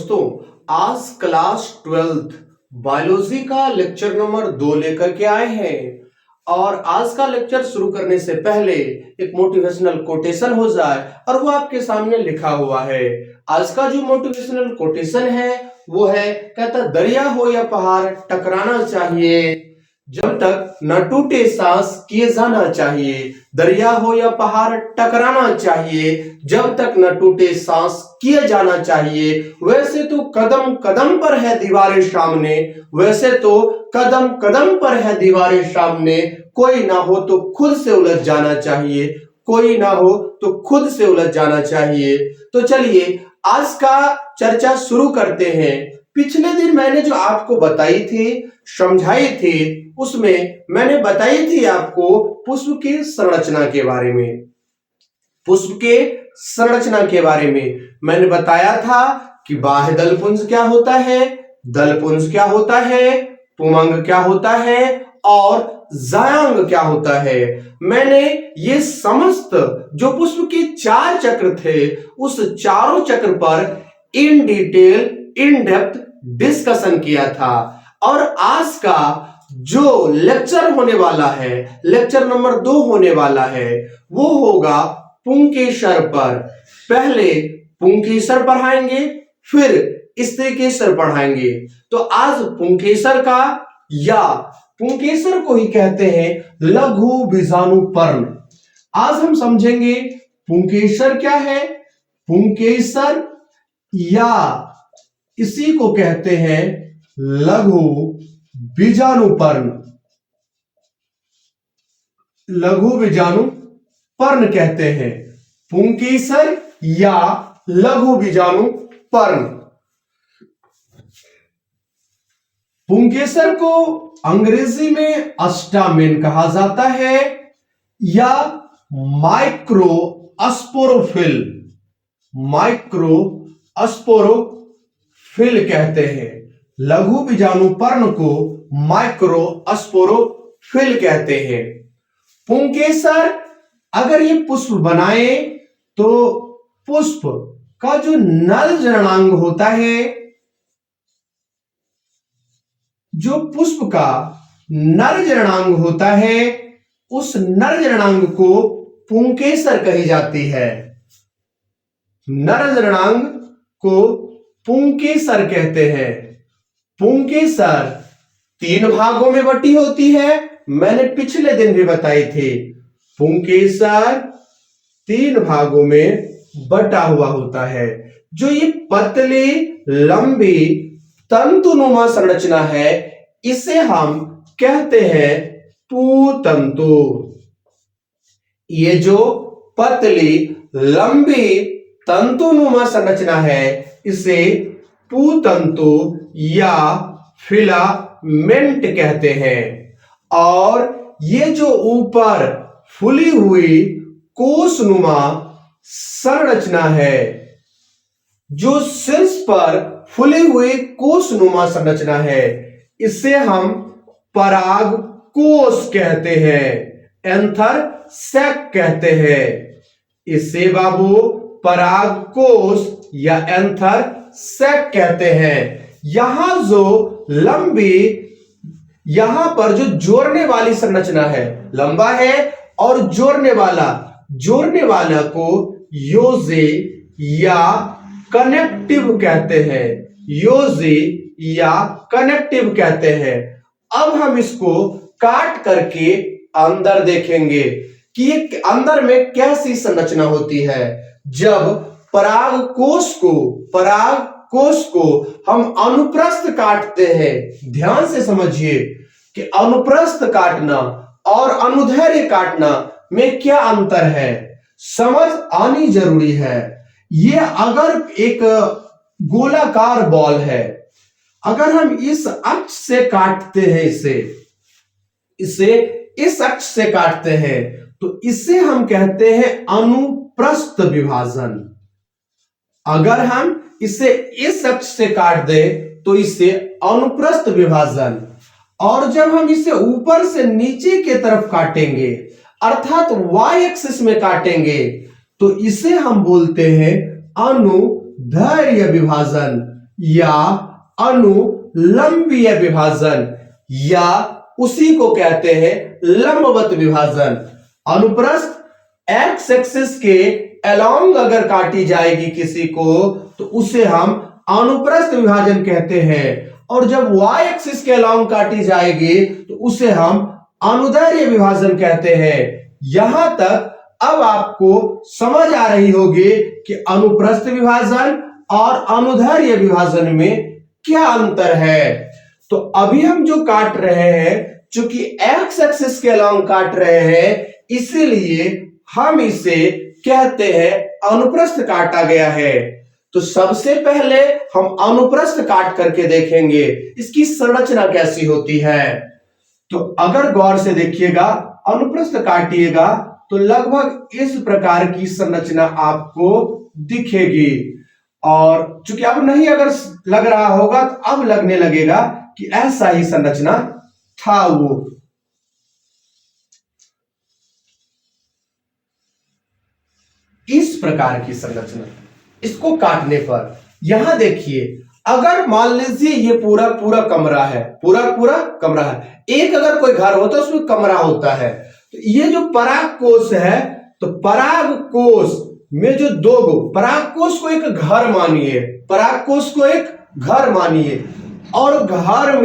दोस्तों, आज class 12th biology का लेक्चर नंबर 2 लेकर के आए हैं। और आज का लेक्चर शुरू करने से पहले एक मोटिवेशनल कोटेशन हो जाए और वो आपके सामने लिखा हुआ है। आज का जो मोटिवेशनल कोटेशन है वो है, कहता दरिया हो या पहाड़ टकराना चाहिए, जब तक न टूटे सांस किए जाना चाहिए। दरिया हो या पहाड़ टकराना चाहिए, जब तक न टूटे सांस किए जाना चाहिए। वैसे तो कदम कदम पर है दीवारें सामने, वैसे तो कदम कदम पर है दीवारें सामने। कोई ना हो तो खुद से उलझ जाना चाहिए, कोई ना हो तो खुद से उलझ जाना चाहिए। तो चलिए आज का चर्चा शुरू करते हैं। पिछले दिन मैंने जो आपको बताई थी, समझाई थी, उसमें मैंने बताई थी आपको पुष्प की संरचना के बारे में। पुष्प के संरचना के बारे में मैंने बताया था कि बाह्य दलपुंज क्या होता है, दलपुंज क्या होता है, पुमंग क्या होता है और जायांग क्या होता है। मैंने ये समस्त जो पुष्प के 4 चक्र थे, उस चारों चक्र पर in detail in depth discussion किया था। और आज का जो लेक्चर होने वाला है, लेक्चर नंबर 2 होने वाला है, वो होगा पुंकेसर पर। पहले पुंकेसर पढ़ाएंगे, फिर स्त्रीकेसर पढ़ाएंगे। तो आज पुंकेसर का, या पुंकेसर को ही कहते हैं लघु बीजाणु पर्ण। आज हम समझेंगे पुंकेसर क्या है। पुंकेसर या इसी को कहते हैं लघु बीजाणु पर्ण, लघु बीजाणु पर्ण कहते हैं। पुंकेसर या लघु बीजाणु पर्ण। पुंकेसर को अंग्रेजी में अस्टामेन कहा जाता है या माइक्रो स्पोरोफिल, माइक्रो स्पोरोफिल कहते हैं। लघु बीजाणु पर्ण को माइक्रो स्पोरोफिल कहते हैं। पुंकेसर अगर ये पुष्प बनाए तो पुष्प का जो नर जननांग होता है, जो पुष्प का नर जननांग होता है, उस नर जननांग को पुंकेसर कही जाती है। नर जननांग को पुंकेसर कहते हैं। पुंकेसर 3 भागों में बटी होती है, मैंने पिछले दिन भी बताई थी। पुंकेसर 3 भागों में बटा हुआ होता है। जो ये पतली लंबी तंतुनुमा संरचना है, इसे हम कहते हैं पुतंतु। ये जो पतली लंबी तंतुनुमा संरचना है, इसे पुतंतु या फिलामेंट कहते हैं। और ये जो ऊपर फूली हुई कोशनुमा संरचना है, जो शीर्ष पर फूली हुई कोशनुमा संरचना है, इसे हम परागकोश कहते हैं, एंथर सैक कहते हैं। इसे बाबू परागकोश या एंथर सैक कहते हैं। यहां जो लंबी, यहां पर जो जोड़ने वाली संरचना है, लंबा है, और जोड़ने वाला को योजे या कनेक्टिव कहते हैं, योजे या कनेक्टिव कहते हैं। अब हम इसको काट करके अंदर देखेंगे कि ये अंदर में कैसी संरचना होती है। जब परागकोश को हम अनुप्रस्थ काटते हैं, ध्यान से समझिए कि अनुप्रस्थ काटना और अनुदैर्घ्य काटना में क्या अंतर है, समझ आनी जरूरी है। ये अगर एक गोलाकार बॉल है, अगर हम इस अक्ष से काटते हैं, इसे इस अक्ष से काटते हैं, तो इसे हम कहते हैं अनुप्रस्थ विभाजन। अगर हम इसे इस अक्ष से काट दें तो इसे अनुप्रस्थ विभाजन। और जब हम इसे ऊपर से नीचे की तरफ काटेंगे, अर्थात वाई एक्सिस में काटेंगे, तो इसे हम बोलते हैं अनुदैर्घ्य विभाजन। या अनुलंबीय विभाजन, या उसी को कहते हैं लंबवत विभाजन। अनुप्रस्थ एक्स एक्सिस के अलोंग अगर काटी जाएगी किसी को तो उसे हम अनुप्रस्थ विभाजन कहते हैं, और जब y एक्सिस के अलोंग काटी जाएगी तो उसे हम अनुदैर्ध्य विभाजन कहते हैं। यहां तक अब आपको समझ आ रही होगी कि अनुप्रस्थ विभाजन और अनुदैर्ध्य विभाजन में क्या अंतर है। तो अभी हम जो काट रहे हैं, चूंकि एक्स एक्सिस के अलोंग काट रहे हैं, इसीलिए हम इसे कहते हैं अनुप्रस्थ काटा गया है। तो सबसे पहले हम अनुप्रस्थ काट करके देखेंगे इसकी संरचना कैसी होती है। तो अगर गौर से देखिएगा, अनुप्रस्थ काटिएगा तो लगभग इस प्रकार की संरचना आपको दिखेगी। और चूंकि अब नहीं अगर लग रहा होगा तो अब लगने लगेगा कि ऐसा ही संरचना था वो। इस प्रकार की संरचना, इसको काटने पर यहां देखिए, अगर मान लीजिए ये पूरा पूरा कमरा है, पूरा पूरा कमरा है, एक अगर कोई घर होता है उसमें कमरा होता है, तो ये जो पराग कोष है, तो पराग कोष में जो दो गो, पराग कोष को एक घर मानिए, पराग कोष को एक घर मानिए, और घर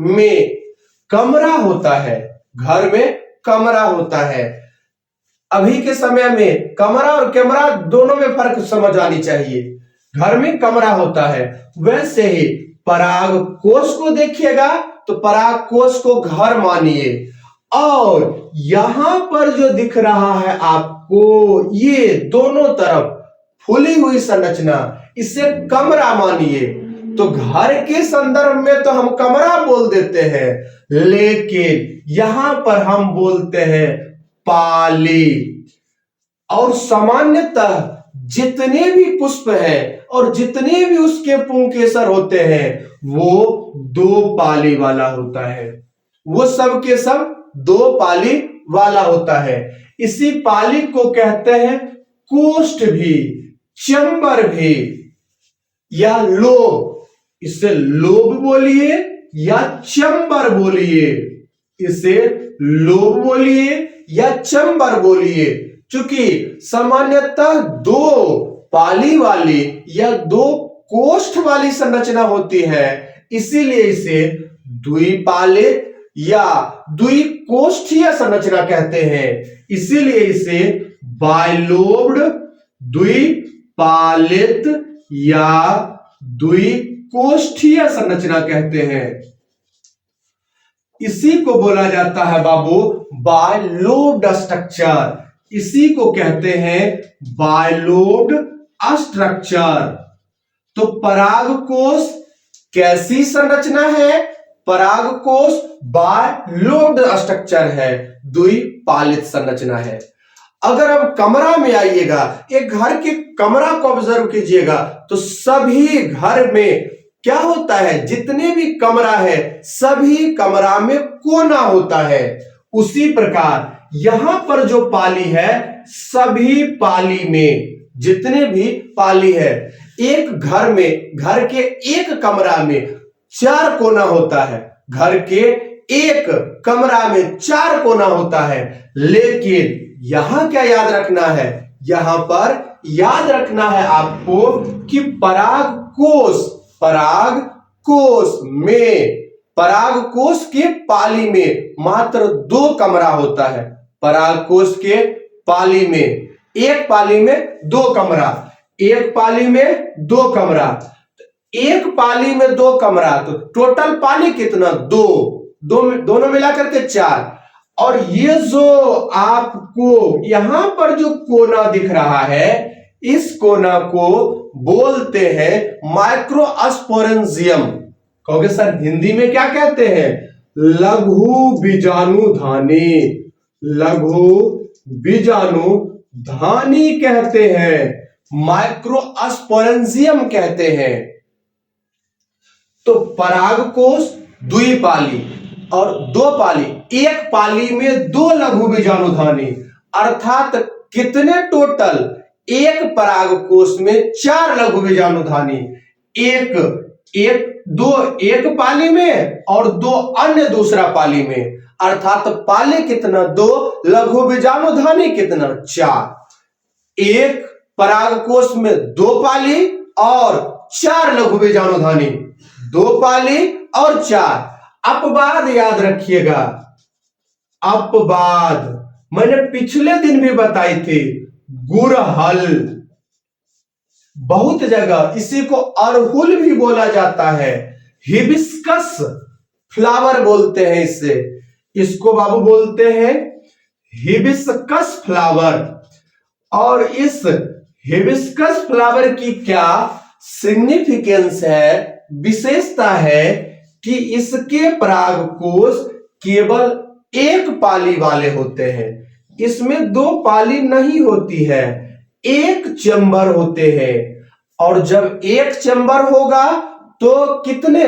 में कमरा होता है, घर में कमरा होता है। अभी के समय में कमरा और कैमरा दोनों में फर्क समझ आनी चाहिए। घर में कमरा होता है, वैसे ही पराग कोष को देखिएगा तो पराग कोष को घर मानिए, और यहां पर जो दिख रहा है आपको ये दोनों तरफ फूली हुई संरचना, इसे कमरा मानिए। तो घर के संदर्भ में तो हम कमरा बोल देते हैं, लेकिन यहां पर हम बोलते हैं पाली। और सामान्यतः जितने भी पुष्प हैं और जितने भी उसके पुंकेसर होते हैं वो दो पाली वाला होता है, वो सब के सब दो पाली वाला होता है। इसी पाली को कहते हैं कोष्ठ भी, चंबर भी, या लोब। इसे लोब बोलिए या चंबर बोलिए, इसे लोब बोलिए या चंबर बोलिए। चूंकि सामान्यतः दो पाली वाली या दो कोष्ठ वाली संरचना होती है, इसीलिए इसे द्विपालित या द्विकोष्ठीय संरचना कहते हैं। इसीलिए इसे बाइलोब्ड, द्विपालित या द्विकोष्ठीय संरचना कहते हैं। इसी को बोला जाता है बाबू बाइलोब्ड स्ट्रक्चर, इसी को कहते हैं बाइलोब्ड स्ट्रक्चर। तो परागकोश कैसी संरचना है? परागकोश बाइलोब्ड स्ट्रक्चर है, द्विपालित संरचना है। अगर अब कमरा में आइएगा, एक घर के कमरा को ऑब्जर्व कीजिएगा, तो सभी घर में क्या होता है, जितने भी कमरा है सभी कमरा में कोना होता है। उसी प्रकार यहां पर जो पाली है, सभी पाली में जितने भी पाली है, एक घर में, घर के एक कमरा में 4 कोना होता है, घर के एक कमरा में 4 कोना होता है। लेकिन यहां क्या याद रखना है, यहां पर याद रखना है आपको कि परागकोश के पाली में मात्र 2 कमरा होता है। परागकोश के पाली में, एक पाली में 2 कमरा, एक पाली में 2 कमरा, एक पाली में 2 कमरा, तो टोटल पाली कितना, 2, दोनों मिलाकर के 4। और ये जो आपको यहां पर जो कोना दिख रहा है, इस कोना को बोलते हैं माइक्रोस्पोरेंजियम। कहोगे सर हिंदी में क्या कहते हैं? लघु बीजाणुधानी, लघु बीजाणुधानी कहते हैं, माइक्रोस्पोरेंजियम कहते हैं। तो परागकोश द्विपाली और 2 पाली, एक पाली में 2 लघु बीजाणुधानी, अर्थात कितने टोटल, एक परागकोश में 4 लघु बीजाणुधानी, एक पाली में और 2 अन्य दूसरा पाली में, अर्थात पाली कितना 2, लघु बीजाणुधानी कितना 4। एक परागकोश में 2 पाली और 4 लघु बीजाणुधानी, 2 पाली और 4। अपवाद याद रखिएगा, अपवाद मैंने पिछले दिन भी बताई थी। गुड़हल, बहुत जगह इसी को अड़हुल भी बोला जाता है, हिबिस्कस फ्लावर बोलते हैं इससे, इसको बाबू बोलते हैं हिबिस्कस फ्लावर। और इस हिबिस्कस फ्लावर की क्या सिग्निफिकेंस है, विशेषता है कि इसके परागकोश केवल एक पाली वाले होते हैं, इसमें 2 पाली नहीं होती है, एक चैम्बर होते हैं। और जब एक चैम्बर होगा तो कितने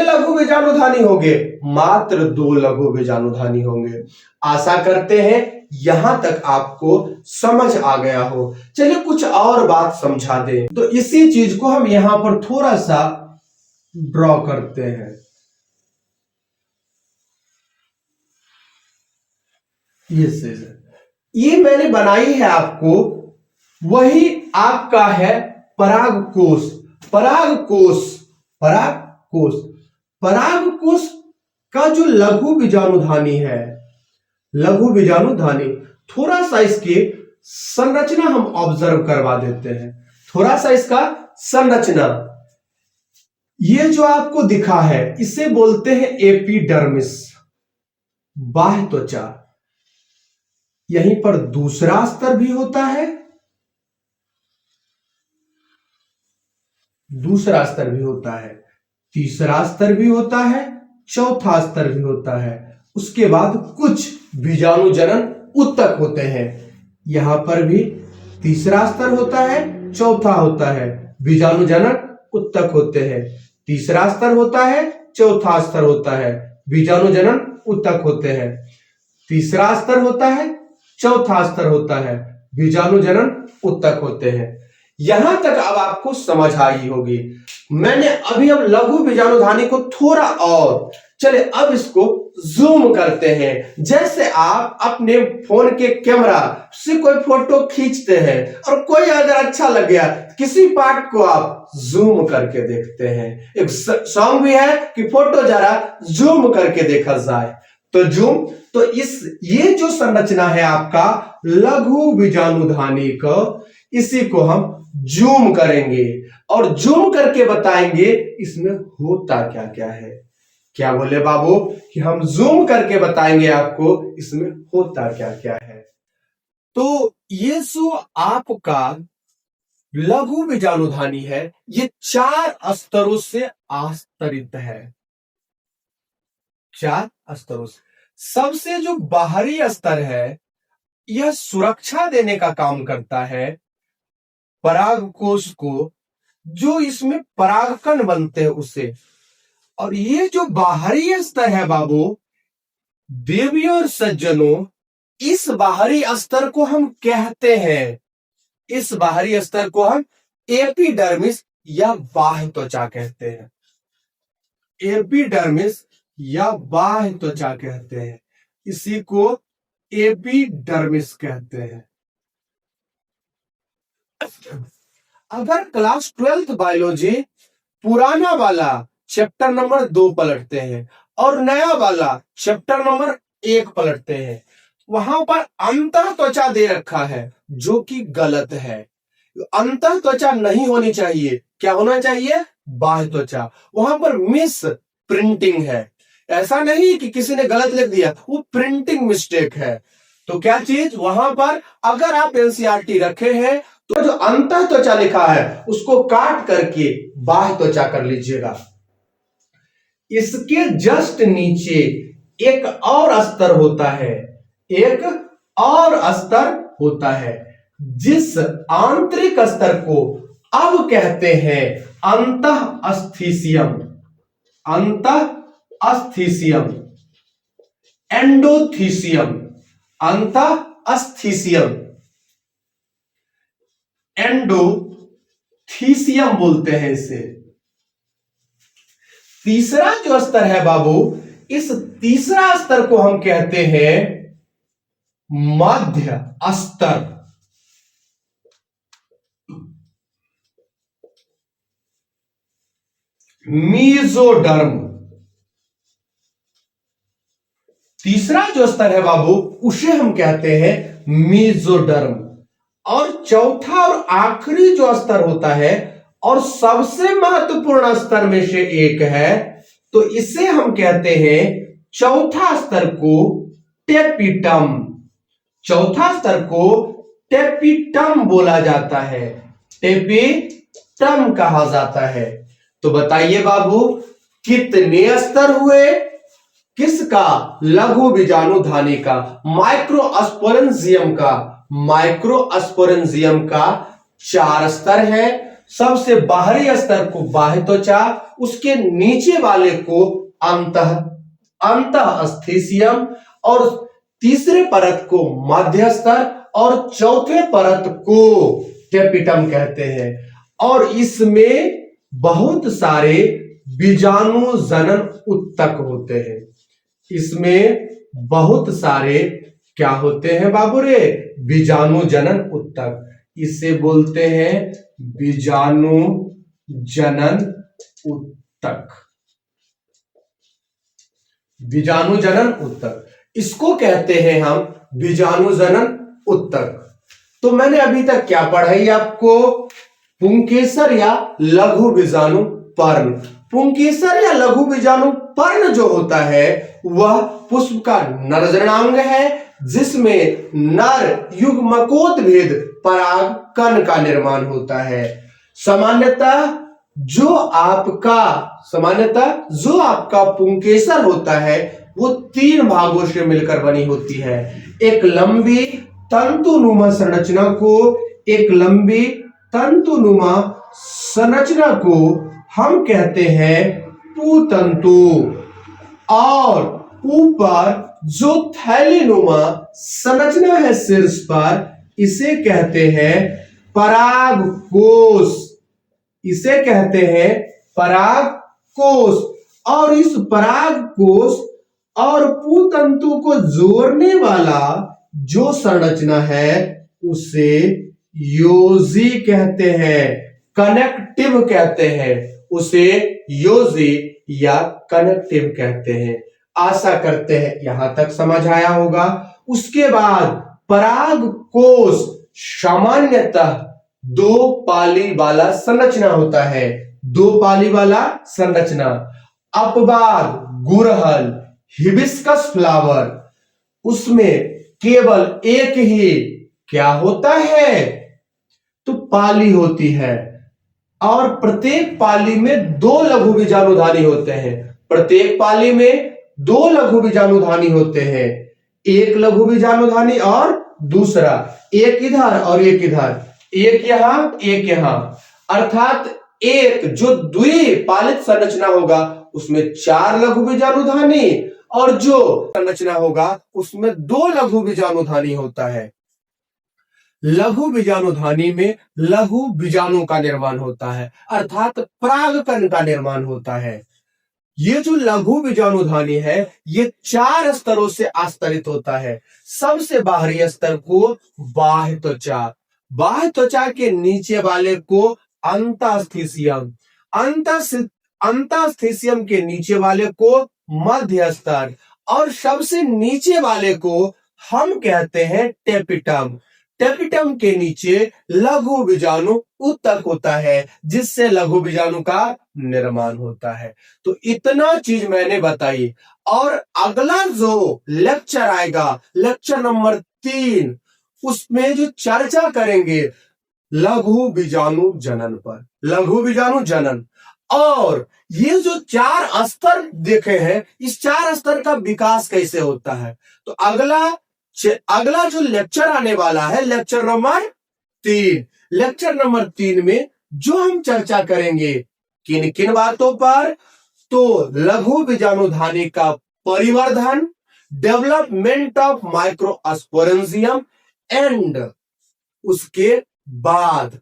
लघु बीजाणुधानी होंगे, मात्र 2 लघु बीजाणुधानी होंगे। आशा करते हैं यहां तक आपको समझ आ गया हो। चलिए कुछ और बात समझा दें, तो इसी चीज को हम यहां पर थोड़ा सा ड्रॉ करते हैं। ये मैंने बनाई है आपको, वही आपका है परागकोश। परागकोश का जो लघु बीजाणुधानी है, लघु बीजाणुधानी, थोड़ा सा इसकी संरचना हम ऑब्जर्व करवा देते हैं। थोड़ा सा इसका संरचना, ये जो आपको दिखा है इसे बोलते हैं एपिडर्मिस, बाह्य त्वचा। यहीं पर दूसरा स्तर भी होता है, दूसरा स्तर भी होता है, तीसरा स्तर भी होता है, चौथा स्तर भी होता है। उसके बाद कुछ बीजाणु जनन उत्तक होते हैं। यहां पर भी तीसरा स्तर होता है, चौथा होता है, बीजाणु जनन उत्तक होते हैं। तीसरा स्तर होता है, चौथा स्तर होता है, बीजाणु जनन उत्तक होते हैं। तीसरा स्तर होता है, चौथा स्तर होता है, बीजाणु जनन उत्तक होते हैं। यहां तक अब आपको समझ आई होगी। मैंने अभी अब लघु बीजाणुधानी को थोड़ा और, चले अब इसको जूम करते हैं। जैसे आप अपने फोन के कैमरा से कोई फोटो खींचते हैं और कोई अगर अच्छा लग गया, किसी पार्ट को आप जूम करके देखते हैं। एक सॉन्ग भी है कि फोटो जरा जूम करके देखा जाए, तो जूम, तो ये जो संरचना है आपका लघु बीजाणुधानी का, इसी को हम जूम करेंगे और जूम करके बताएंगे इसमें होता क्या क्या है। क्या बोले बाबू कि हम जूम करके बताएंगे आपको इसमें होता क्या क्या है। तो ये जो आपका लघु बीजाणुधानी है, ये 4 स्तरों से आस्तरित है, 4 स्तरों से। सबसे जो बाहरी स्तर है, यह सुरक्षा देने का काम करता है परागकोश को, जो इसमें परागकण बनते हैं उसे। और ये जो बाहरी स्तर है बाबू, देवियों और सज्जनों, इस बाहरी स्तर को हम कहते हैं, इस बाहरी स्तर को हम एपिडर्मिस या बाह्य त्वचा कहते हैं। एपिडर्मिस या बाह्य त्वचा कहते हैं, इसी को एपिडर्मिस कहते हैं। अगर क्लास 12th बायोलॉजी पुराना वाला चैप्टर नंबर 2 पलटते हैं और नया वाला चैप्टर नंबर 1 पलटते हैं, वहां पर अंतः त्वचा दे रखा है, जो कि गलत है। अंतः त्वचा नहीं होनी चाहिए, क्या होना चाहिए, बाह्य त्वचा। वहां पर मिस प्रिंटिंग है, ऐसा नहीं कि किसी ने गलत लिख दिया, वो प्रिंटिंग मिस्टेक है। तो क्या चीज वहां पर, अगर आप एनसीईआरटी रखे हैं तो जो अंतः त्वचा लिखा है उसको काट करके बाह्य त्वचा कर लीजिएगा। इसके जस्ट नीचे एक और स्तर होता है, एक और स्तर होता है, जिस आंतरिक स्तर को अब कहते हैं अंतःस्थीसियम, अंतःस्थीसियम, एंडोथीसियम, अंतःस्थीसियम। एंडोथीसियम बोलते हैं इसे। तीसरा जो स्तर है बाबू, इस तीसरा स्तर को हम कहते हैं मध्य स्तर। मीजोडर्म। तीसरा जो स्तर है बाबू, उसे हम कहते हैं मीजोडर्म। और चौथा और आखिरी जो स्तर होता है और सबसे महत्वपूर्ण स्तर में से एक है, तो इसे हम कहते हैं चौथा स्तर को टेपिटम। चौथा स्तर को टेपिटम बोला जाता है, टेपिटम कहा जाता है। तो बताइए बाबू, कितने स्तर हुए किसका? लघु बीजाणुधानी का, माइक्रोस्पोरेंजियम का। माइक्रोस्पोरेंजियम का 4 स्तर है। सबसे बाहरी स्तर को बाह्य त्वचा, उसके नीचे वाले को अंतःस्थीसियम, और तीसरे परत को मध्य स्तर, और चौथे परत को टेपिटम कहते हैं। और इसमें बहुत सारे बीजाणु जनन उत्तक होते हैं। इसमें बहुत सारे क्या होते हैं बाबू रे? बीजाणु जनन उत्तक। इसे बोलते हैं बीजाणु जनन उत्तक। बीजाणु जनन उत्तक, इसको कहते हैं हम बीजाणु जनन उत्तक। तो मैंने अभी तक क्या पढ़ाई आपको? पुंकेसर या लघु बीजाणु पर्ण। पुंकेसर या लघु बीजाणु पर्ण जो होता है वह पुष्प का नरजनांग है, जिसमें नर युग्मकोद्भिद पराग कण का निर्माण होता है। सामान्यतः जो आपका पुंकेसर होता है वो 3 भागों से मिलकर बनी होती है। एक लंबी तंतुनुमा संरचना को हम कहते हैं पुतंतु, और ऊपर जो थैलीनुमा संरचना है शीर्ष पर, इसे कहते हैं परागकोश। इसे कहते हैं परागकोश। और इस परागकोश और पुतंतु को जोड़ने वाला जो संरचना है उसे योजी कहते हैं, कनेक्टिव कहते हैं। उसे योजी या कनेक्टिव कहते हैं। आशा करते हैं यहां तक समझ आया होगा। उसके बाद परागकोश सामान्यतः 2 पाली वाला संरचना होता है, 2 पाली वाला संरचना। अपवाद गुड़हल, हिबिस्कस फ्लावर, उसमें केवल एक ही क्या होता है? तो पाली होती है। और प्रत्येक पाली में 2 लघु बीजाणुधानी होते हैं। प्रत्येक पाली में 2 लघु बीजाणुधानी होते हैं। एक लघु बीजाणुधानी और दूसरा, एक इधर और एक इधर, एक यहां एक यहां। अर्थात एक जो द्विपालित संरचना होगा उसमें 4 लघु बीजाणुधानी, और जो संरचना होगा उसमें 2 लघु बीजाणुधानी होता है। लघु बीजाणुधानी में लघु बीजाणु का निर्माण होता है, अर्थात परागकण का निर्माण होता है। ये जो लघु बीजाणुधानी है ये 4 स्तरों से आस्तरित होता है। सबसे बाहरी स्तर को बाह्य त्वचा, बाह्य त्वचा के नीचे वाले को अंतःस्थीसियम, अंतःस्थीसियम के नीचे वाले को मध्य स्तर, और सबसे नीचे वाले को हम कहते हैं टेपिटम। टेपिटम के नीचे लघु बीजाणु उत्तक होता है, जिससे लघु बीजाणु का निर्माण होता है। तो इतना चीज मैंने बताई। और अगला जो लेक्चर आएगा, लेक्चर नंबर 3, उसमें जो चर्चा करेंगे लघु बीजाणु जनन पर, लघु बीजाणु जनन। और ये जो 4 स्तर देखे हैं, इस 4 स्तर का विकास कैसे होता है, तो अगला जो लेक्चर आने वाला है, लेक्चर नंबर 3, लेक्चर नंबर 3 में जो हम चर्चा करेंगे किन किन बातों पर, तो लघु बीजाणुधानी का परिवर्धन, डेवलपमेंट ऑफ माइक्रोस्पोरेंजियम, एंड उसके बाद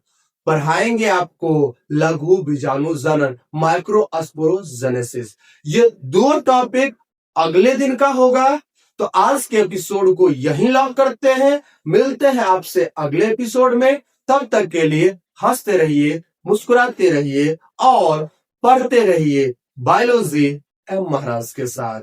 पढ़ाएंगे आपको लघु बीजाणु जनन माइक्रोस्पोरोजेनेसिस। ये 2 टॉपिक अगले दिन का होगा। तो आज के एपिसोड को यहीं लॉक करते हैं। मिलते हैं आपसे अगले एपिसोड में। तब तक के लिए हंसते रहिए, मुस्कुराते रहिए और पढ़ते रहिए बायोलॉजी एम महाराज के साथ।